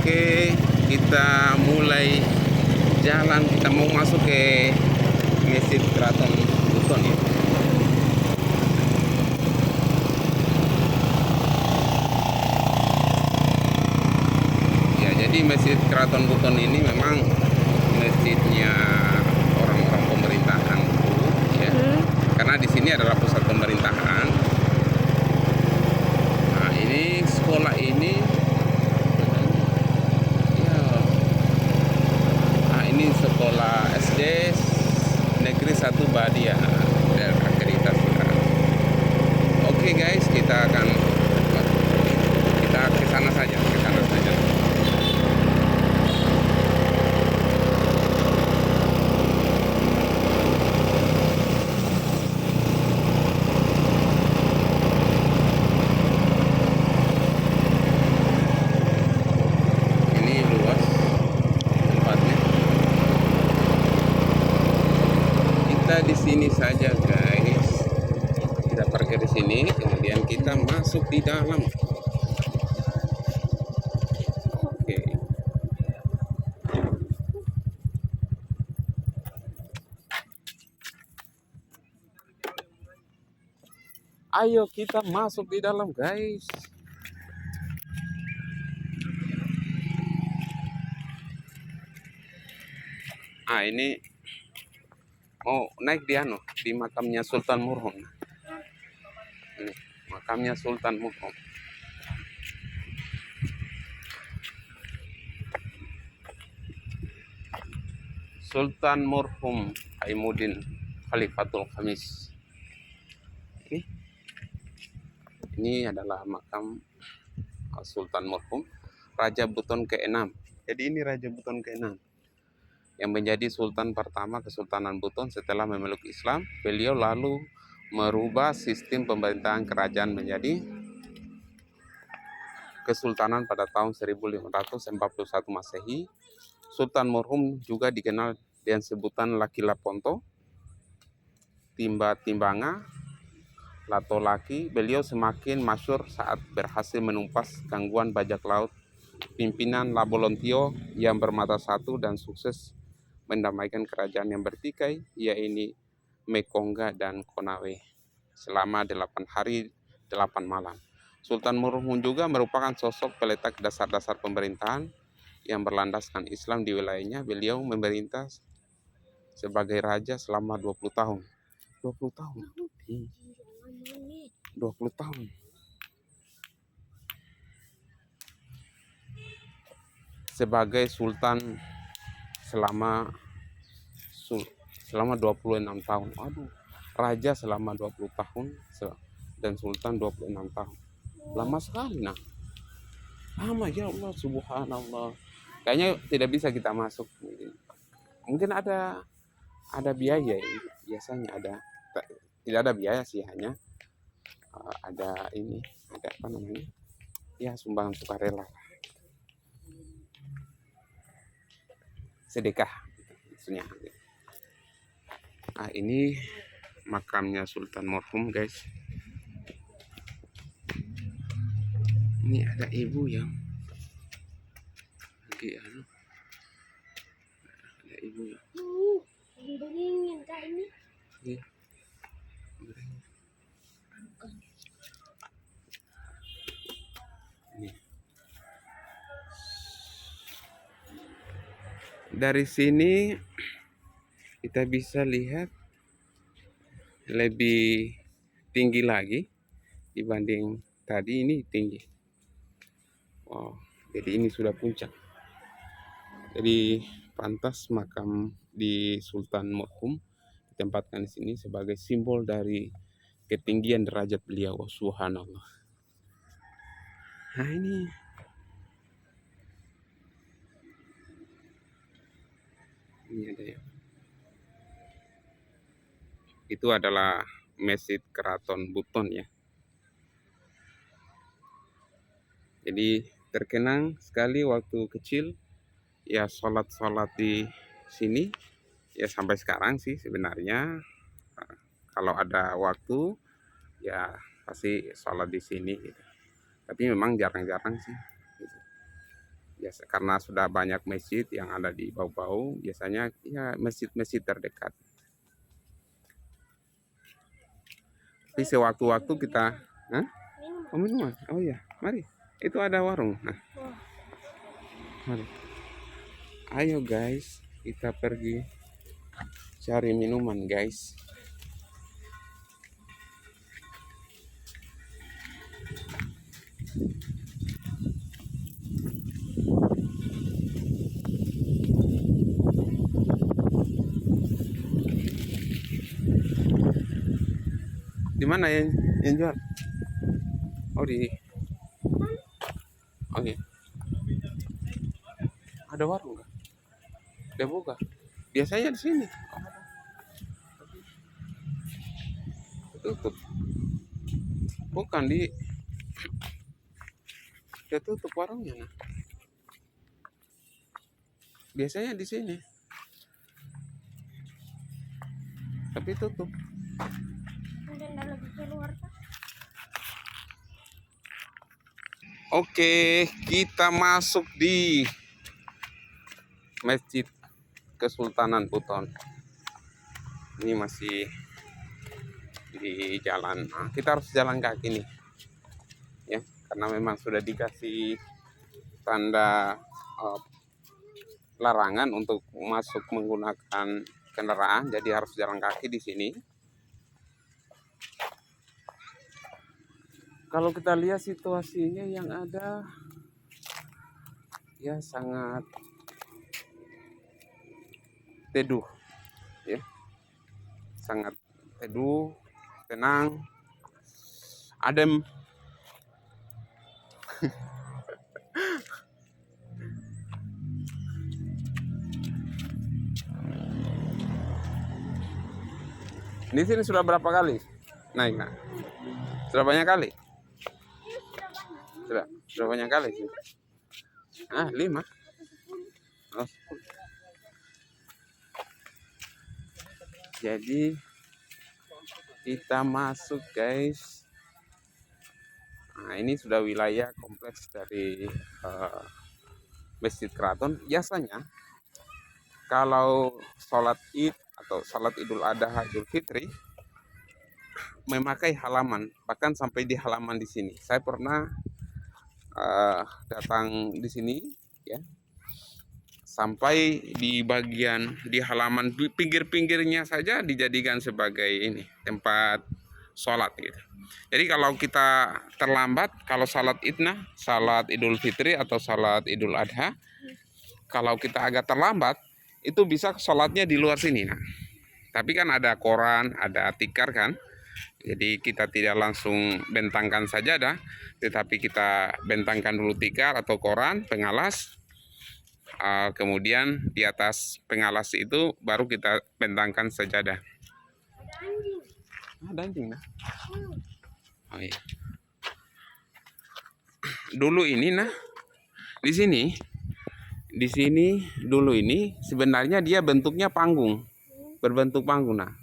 Oke, kita mulai jalan. Kita mau masuk ke Masjid Keraton Buton ya. Ya, jadi Masjid Keraton Buton ini memang masjidnya orang-orang pemerintahan dulu ya. Karena di sini adalah pusat pemerintahan. Nah, ini sekolah ini ini sekolah SD Negeri 1 Badia daerah akreditasi. Oke guys, kita ke sana saja, Ini luas tempatnya. Kita di sini saja guys. Kita parkir di sini, kemudian kita masuk di dalam. Oke. Ayo kita masuk di dalam guys. Ini mau naik di makamnya Sultan Murhum. Ini makamnya Sultan Murhum. Sultan Murhum Haimuddin Khalifatul Khamis. Ini adalah makam Sultan Murhum Raja Buton ke-6. Jadi ini Raja Buton ke-6 yang menjadi sultan pertama Kesultanan Buton setelah memeluk Islam. Beliau lalu merubah sistem pemerintahan kerajaan menjadi kesultanan pada tahun 1541 Masehi. Sultan Murhum juga dikenal dengan sebutan Laki Laponto, Timba Timbanga, Lato Laki. Beliau semakin masyhur saat berhasil menumpas gangguan bajak laut pimpinan Labolontio yang bermata satu dan sukses mendamaikan kerajaan yang bertikai, yaitu Mekongga dan Konawe selama 8 hari 8 malam. Sultan Murhum juga merupakan sosok peletak dasar-dasar pemerintahan yang berlandaskan Islam di wilayahnya. Beliau memerintah sebagai raja selama 20 tahun. 20 tahun. 20 tahun. Sebagai sultan selama 26 tahun. Raja selama 20 tahun dan sultan 26 tahun. Lama sekali nah. Lama ya Allah, subhanallah. Kayaknya tidak bisa kita masuk. Mungkin ada biaya ya. Biasanya ada. Tidak ada biaya sih, hanya ada apa namanya? Ya, sumbangan sukarela. Sedekah maksudnya. Ini makamnya Sultan Murhum guys. Ini ada ibu yang lagi ada ibu yang ini. Dari sini kita bisa lihat lebih tinggi lagi dibanding tadi. Ini tinggi. Wow, jadi ini sudah puncak. Jadi pantas makam di Sultan Murhum ditempatkan di sini sebagai simbol dari ketinggian derajat beliau. Subhanallah. Nah, ini ada ya. Itu adalah Masjid Keraton Buton ya. Jadi terkenang sekali waktu kecil ya sholat di sini ya, sampai sekarang sih sebenarnya kalau ada waktu ya pasti sholat di sini gitu. Tapi memang jarang-jarang sih gitu. biasa karena sudah banyak masjid yang ada di Bau-Bau, biasanya ya masjid-masjid terdekat. Tapi sewaktu-waktu kita, hah? Oh, minuman. Oh iya, mari. Itu ada warung. Nah, mari. Ayo guys, kita pergi cari minuman guys. Di mana yang jual? Oh di. Oke. Ada warung nggak? Udah buka. Biasanya di sini. Tutup. Bukan di. Udah tutup warungnya. Nah. Biasanya di sini. Tapi tutup. Oke, kita masuk di Masjid Kesultanan Buton. Ini masih di jalan. Nah, kita harus jalan kaki nih, ya, karena memang sudah dikasih tanda larangan untuk masuk menggunakan kendaraan, jadi harus jalan kaki di sini. Kalau kita lihat situasinya yang ada, ya sangat teduh, ya, sangat teduh, tenang, adem. Di sini sudah berapa kali naik? Nah, sudah banyak kali. Sudah banyak kali sih. 5. Oh, 10. Jadi kita masuk guys. Nah, ini sudah wilayah kompleks dari Masjid Keraton. Biasanya kalau sholat Id atau sholat Idul Adha, Idul Fitri memakai halaman, bahkan sampai di halaman di sini. Saya pernah datang di sini, ya, sampai di bagian di halaman di pinggir-pinggirnya saja dijadikan sebagai ini tempat sholat gitu. Jadi kalau kita terlambat, kalau sholat idna, sholat Idul Fitri atau sholat Idul Adha, kalau kita agak terlambat, itu bisa sholatnya di luar sini. Nah, tapi kan ada koran, ada tikar kan. Jadi kita tidak langsung bentangkan sajadah, tetapi kita bentangkan dulu tikar atau koran pengalas. Kemudian di atas pengalas itu baru kita bentangkan sajadah. Ada anjing nah. Oh iya. Dulu ini nah, di sini dulu ini sebenarnya dia bentuknya panggung, berbentuk panggung nah.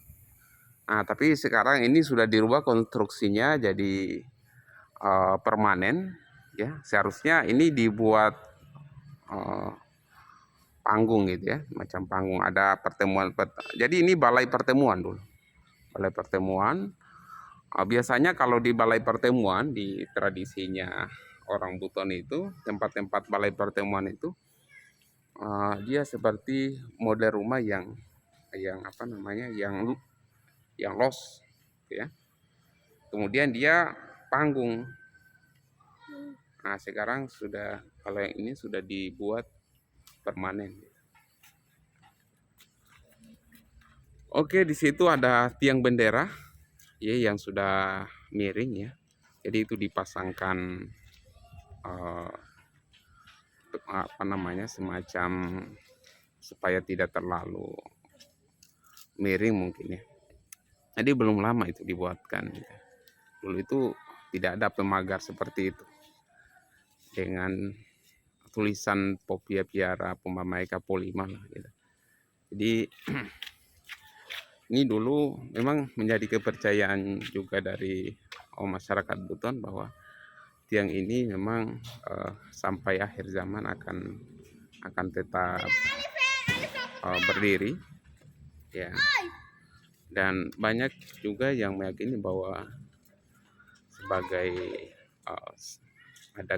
Nah, tapi sekarang ini sudah dirubah konstruksinya jadi permanen, ya. Seharusnya ini dibuat panggung gitu ya, macam panggung, ada pertemuan. Jadi ini balai pertemuan dulu, balai pertemuan. Biasanya kalau di balai pertemuan di tradisinya orang Buton itu, tempat-tempat balai pertemuan itu dia seperti model rumah yang apa namanya, yang los, ya. Kemudian dia panggung. Nah, sekarang sudah, kalau yang ini sudah dibuat permanen. Oke, di situ ada tiang bendera, ya, yang sudah miring, ya. Jadi itu dipasangkan apa namanya, semacam supaya tidak terlalu miring mungkin, ya. Jadi belum lama itu dibuatkan. Dulu itu tidak ada pemagar seperti itu dengan tulisan Popia Piara Pembamaika Polima lah gitu. Jadi ini dulu memang menjadi kepercayaan juga dari masyarakat Buton bahwa tiang ini memang sampai akhir zaman akan tetap berdiri ya. Dan banyak juga yang meyakini bahwa sebagai ada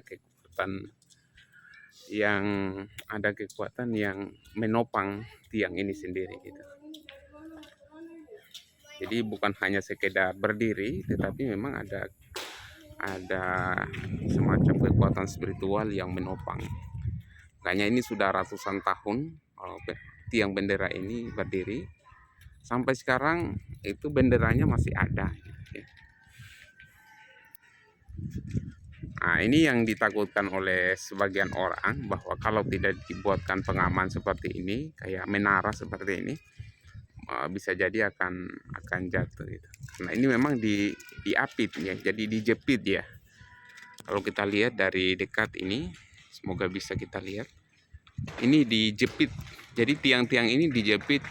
kekuatan yang menopang tiang ini sendiri gitu. Jadi bukan hanya sekedar berdiri, tetapi memang ada semacam kekuatan spiritual yang menopang. Makanya ini sudah ratusan tahun tiang bendera ini berdiri. Sampai sekarang itu benderanya masih ada. Nah, ini yang ditakutkan oleh sebagian orang, bahwa kalau tidak dibuatkan pengaman seperti ini, kayak menara seperti ini, bisa jadi akan jatuh gitu. Nah, ini memang diapit ya, jadi dijepit ya. Kalau kita lihat dari dekat ini, semoga bisa kita lihat. Ini dijepit. Jadi tiang-tiang ini dijepit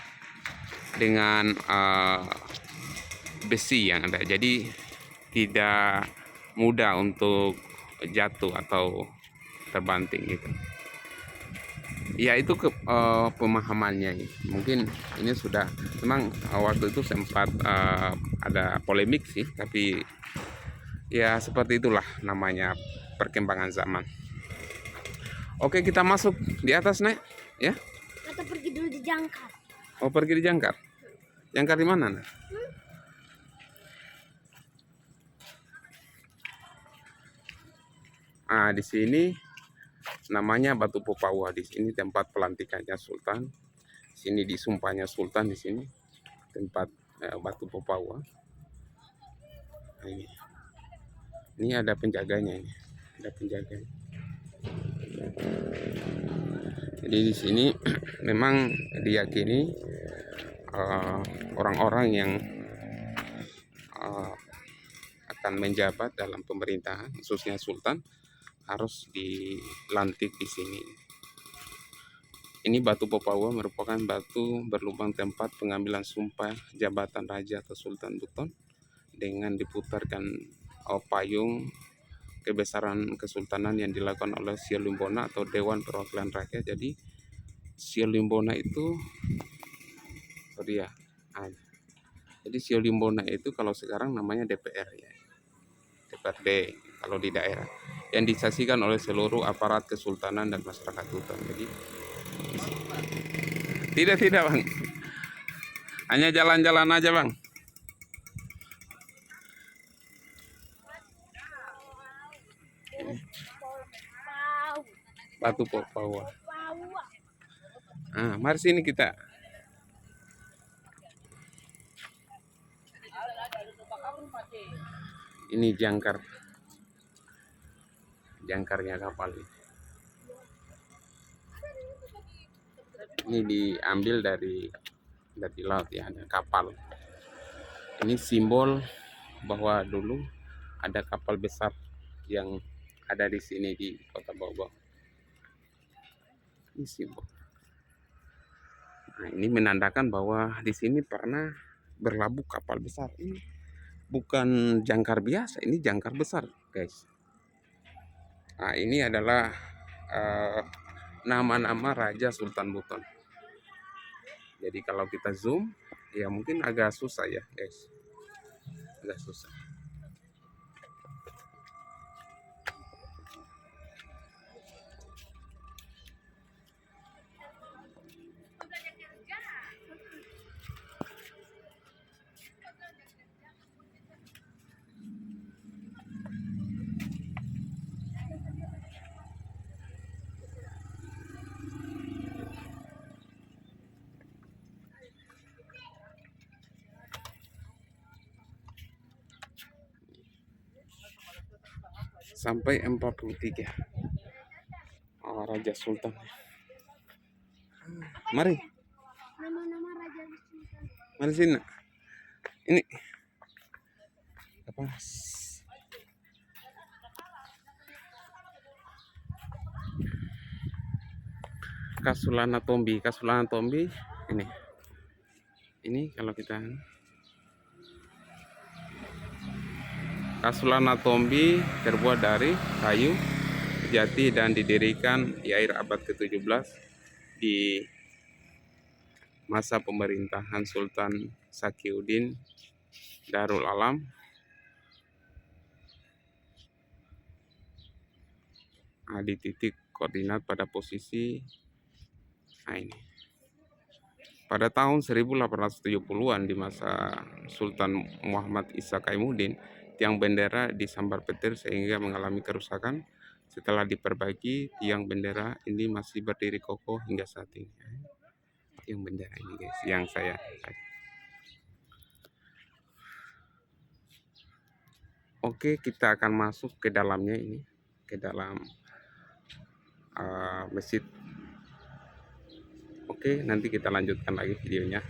dengan besi yang ada. Jadi tidak mudah untuk jatuh atau terbanting gitu. Ya itu pemahamannya. Mungkin ini sudah memang waktu itu sempat ada polemik sih, tapi ya seperti itulah namanya perkembangan zaman. Oke, kita masuk di atas, Nek, ya. Kita pergi dulu di Jangkar. Oh, pergi di Jangkar. Jangkar di mana, Nek? Di sini namanya Batu Popawa. Di sini tempat pelantikannya Sultan. Di sini disumpahnya Sultan, di sini tempat Batu Popawa. Nah, ini ada penjaganya ini. Ada penjaganya. Jadi di sini memang diyakini orang-orang yang akan menjabat dalam pemerintahan, khususnya Sultan, harus dilantik di sini. Ini Batu Popawa merupakan batu berlubang tempat pengambilan sumpah jabatan Raja atau Sultan Buton dengan diputarkan payung kebesaran kesultanan yang dilakukan oleh Siau Limbona atau Dewan Perwakilan Rakyat. Jadi Siau Limbona itu jadi Siau Limbona itu kalau sekarang namanya DPR ya, DPRD kalau di daerah, yang disaksikan oleh seluruh aparat kesultanan dan masyarakat hutan. Jadi tidak Bang, hanya jalan-jalan aja Bang. Batu Popawa. Mari sini kita. Ini jangkarnya kapal. Ini diambil dari laut ya, ada kapal. Ini simbol bahwa dulu ada kapal besar yang ada di sini di Kota Bogor. Ini simbol. Nah, ini menandakan bahwa di sini pernah berlabuh kapal besar. Ini bukan jangkar biasa, ini jangkar besar, guys. Nah, ini adalah nama-nama Raja Sultan Buton. Jadi kalau kita zoom, ya mungkin agak susah ya, guys. Agak susah. Sampai 43 Raja Sultan. Mari. Nama-nama Raja Sultan. Mari sini. Ini apa? Kasulana Tombi ini kalau kita Kasulana Tombi terbuat dari kayu jati dan didirikan di akhir abad ke-17 di masa pemerintahan Sultan Sakiuddin Darul Alam. Di titik koordinat pada posisi ini. Pada tahun 1870-an di masa Sultan Muhammad Isa Kaimuddin, tiang bendera disambar petir sehingga mengalami kerusakan. Setelah diperbaiki, tiang bendera ini masih berdiri kokoh hingga saat ini. Tiang bendera ini guys, yang saya Oke, kita akan masuk ke dalamnya ini, ke dalam masjid. Oke, nanti kita lanjutkan lagi videonya.